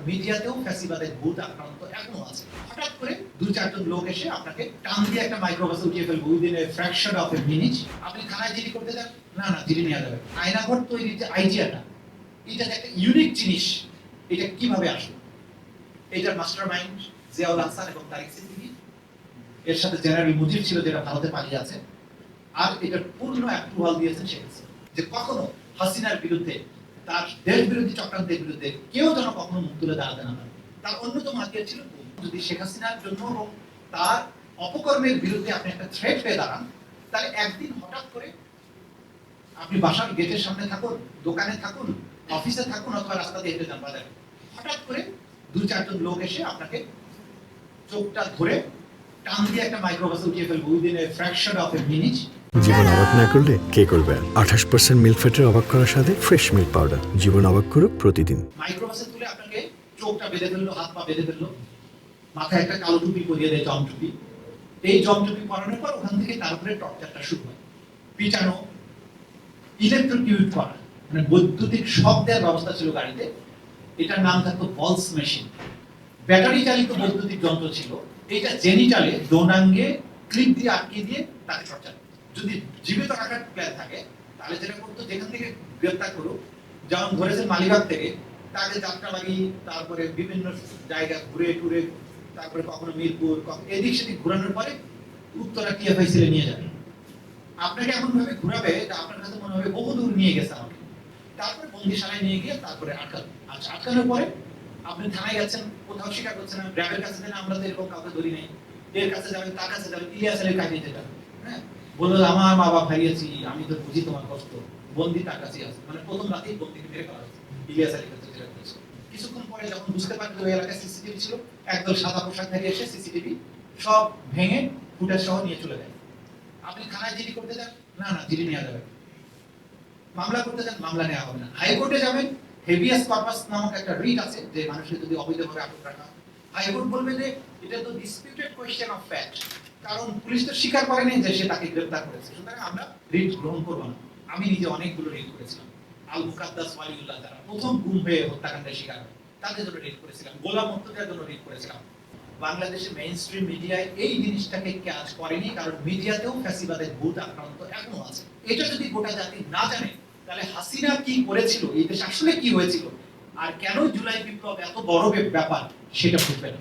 মিডিয়াতেও ফ্যাসিবাদের ভূত আক্রান্ত এখনো আছে। হঠাৎ করে দুই চারজন লোক এসে আপনাকে টান দিয়ে একটা মাইক্রোবাসে উঠিয়ে ফেলবে within a fraction of a minute. আপনি থানায় জিডি করতে যান, না জিডি নেওয়া যাবে। আয়নাঘর তৈরির যে আইডিয়াটা, এটা একটা ইউনিক জিনিস। এটা কিভাবে আসলো? এটার মাস্টার মাইন্ড জিয়াউল হাসান এবং তারিক সিদ্দিকী, এর সাথে জেনারেল মুজিব ছিল যেটা ভারতে পালিয়ে আছে, আর এটার পূর্ণ অ্যাপ্রুভাল দিয়েছেন শেখ হাসিনা। যে কখনো হাসিনার বিরুদ্ধে, তার দেশ বিরোধী চক্রান্তের বিরুদ্ধে কেউ যেন কখনো মুখ তুলে দাঁড়াতে না পারে। তার অন্যতম হাতিয়ার ছিল যদি শেখ হাসিনার জন্য এবং তার অপকর্মের বিরুদ্ধে আপনি একটা থ্রেট পেয়ে দাঁড়ান, তাহলে একদিন হঠাৎ করে আপনি বাসার গেটের সামনে থাকুন, দোকানে থাকুন, অফিসে থাকুন, অথবা রাস্তা দিয়ে হেঁটে যান বাজারে, হঠাৎ করে দুই চারজন লোক এসে আপনাকে চোখটা ধরে টান দিয়ে একটা মাইক্রোবাসে উঠিয়ে ফেলবে within a fraction of a minute. জীবন অবাক না করলে কে করবে? 28% মিল্ক ফ্যাটের অবাক করার সাথে ফ্রেশ মিল্ক পাউডার। জীবন অবাক করুক প্রতিদিন। মাইক্রোবাসে তুলে আপনাকে চোখটা বেঁধে ফেললো, হাত পা বেঁধে ফেললো, মাথায় একটা কালো টুপি পরিয়ে দেয়, জম টুপি। এই জম টুপি পরানোর পর ওখান থেকে তার উপরে টর্চারটা শুরু হয়। পিটানো, ইলেকট্রোকিউট করা, মানে বৈদ্যুতিক শক দেওয়ার ব্যবস্থা ছিল গাড়িতে। এটার নাম থাকতো পলস মেশিন। ব্যাটারি চালিত বৈদ্যুতিক যন্ত্র ছিল। এটা জেনিটালে ডোনাঙ্গে ক্লিপ দিয়ে আটকে দিয়ে তাকে টর্চার। যদি জীবিত রাখার প্ল্যান থাকে তাহলে যেটা করতো, যেখান থেকে গ্রেফতার করুক, যেমন ধরেছে মালিবাগ থেকে, তাকে যাত্রাবাড়ি, তারপরে বিভিন্ন জায়গা ঘুরে টুরে, তারপরে কখনো মিরপুর, এদিক সেদিক ঘুরানোর পরে উত্তরা টিএফআই সেলে নিয়ে যাবে। আপনাকে এমন ভাবে ঘুরাবে যে আপনার কাছে মনে হবে বহু দূর নিয়ে গেছে আমাকে। তারপরে বন্দিশালায় নিয়ে গিয়ে তারপরে আটকানো। আচ্ছা, আটকানোর পরে আপনি থানায় গেছেন, কোথাও স্বীকার করছেন না, র্যাবের কাছে দেন, আমরা তো এরকম কাউকে ধরি নাই, এর কাছে যাবেন, তার কাছে যাবেন, ইলিয়াস আলীর কাছে যেটা, হ্যাঁ, বললো আমার মা বাবা হারিয়েছি, আমি তো বুঝি তোমার কষ্ট, বন্দি তার কাছেই আছে। মানে প্রথম রাতেই বন্দিকে মেরে ফেলা হয়েছে, ইলিয়াস আলীর কাছে যেটা করেছে। কিছুক্ষণ পরে যখন বুঝতে পারলো ওই এলাকায় সিসিটিভি ছিল, একদল সাদা পোশাক ধরে এসে সিসিটিভি সব ভেঙে ফুটেজ সহ নিয়ে চলে যায়। আপনি থানায় জিডি করতে যান, না জিডি নেওয়া যাবে। মামলা করতে যান, মামলা নেওয়া হবে না। হাইকোর্টে যাবেন, হেভিয়াস কর্পাস নামক একটা রিট আছে, যে মানুষকে যদি অবৈধভাবে আটক রাখা, হাইকোর্ট বলবে যে এটা তো ডিসপিউটেড কোয়েশ্চেন অফ ফ্যাক্ট, কারণ পুলিশ তো স্বীকার করেনি যে সে তাকে গ্রেফতার করেছে, সুতরাং আমরা রিট গ্রহণ করব না। আমি নিজে অনেকগুলো রিট করেছিলাম। আল মুকাদ্দাস ওয়ালিউল্লাহ, যারা প্রথম গুম হয়ে হত্যাকাণ্ডের শিকার হয়, তাদের জন্য রিট করেছিলাম। গোলাম মুর্তজার জন্য রিট করেছিলাম। বাংলাদেশে মেইনস্ট্রিম মিডিয়ায় এই জিনিসটাকে কাজ করেনি, কারণ মিডিয়াতেও ফ্যাসিবাদের ভূত আক্রান্ত এখনো আছে। এটা যদি গোটা জাতি না জানে, তাহলে হাসিনা কি করেছিল, এই দেশে আসলে কি হয়েছিল, আর কেন জুলাই বিপ্লব এত বড় ব্যাপার, সেটা বুঝবে না।